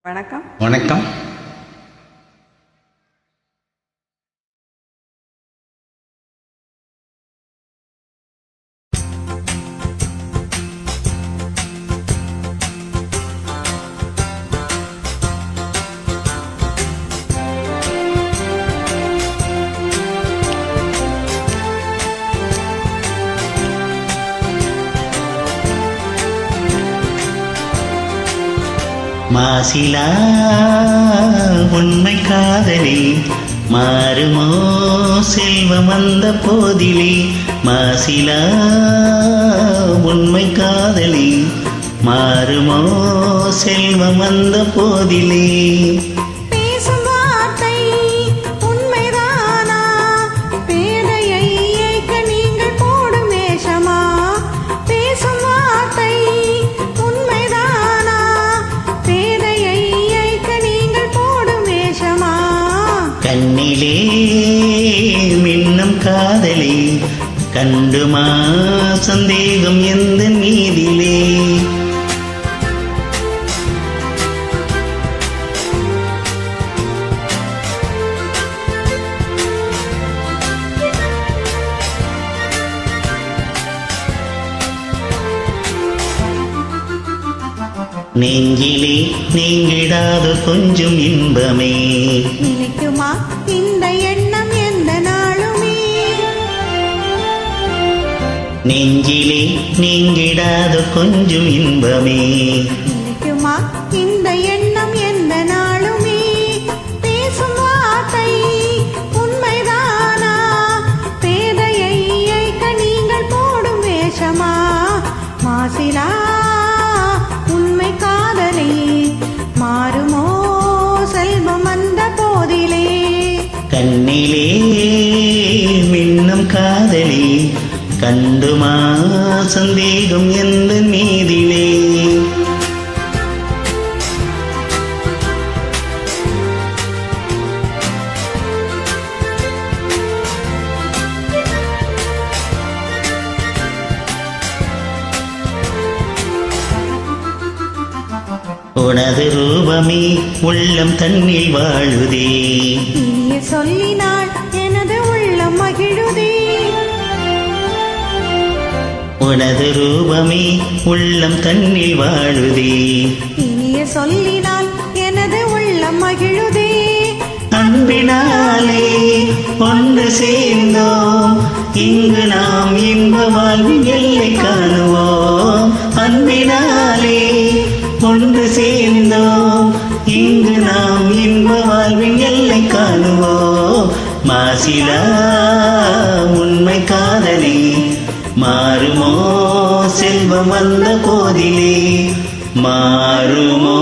வணக்கம். வணக்கம். மாசிலா உண்மை காதலி மாறுமோ செல்வம் வந்த போதிலே. மாசிலா உண்மை காதலி மாறுமோ செல்வம் வந்த போதிலே. கண்ணிலே மின்னும் காதலி கண்டுமா சந்தேகம் எந்த மீதிலே. நெஞ்சிலே நீங்கிடாத கொஞ்சம் இன்பமே நினைக்குமா இந்த எண்ணம் எந்த நாளுமே. நெஞ்சிலே நீங்கிடாத கொஞ்சம் இன்பமே நினைக்குமா இந்த எண்ணம் எந்த நாளுமே. பேசும் வார்த்தை உண்மைதானா பேதையை ஏய்க்க நீங்கள் போடும் வேஷமா. மாசிலா உண்மை காதலி மாறுமோ செல்வம் வந்த போதிலே. கண்ணிலே மின்னும் காதலி கண்டுமா சந்தேகம் எந்த மீதிலே. உனது ரூபமே உள்ளம் தன்னில் வாழுதே. இனிய சொல்லினாள் எனது உள்ளம் மகிழுதே. உனது ரூபமே உள்ளம் தன்னில் வாழுதே. இனிய சொல்லினாள் எனது உள்ளம் மகிழுதே. அன்பினாலே ஒன்று சேர்ந்தோம் இங்கு நாம் இன்ப வாழ்வின் எல்லை காணுவோம். அன்பினாலே ஒன்று சேர்ந்தோம் இங்கு நாம் இன்ப வாழ்வின் எல்லை காணுவோம். மாசிலா உண்மை காதலி மாறுமோ செல்வம் வந்த போதிலே. மாறுமோ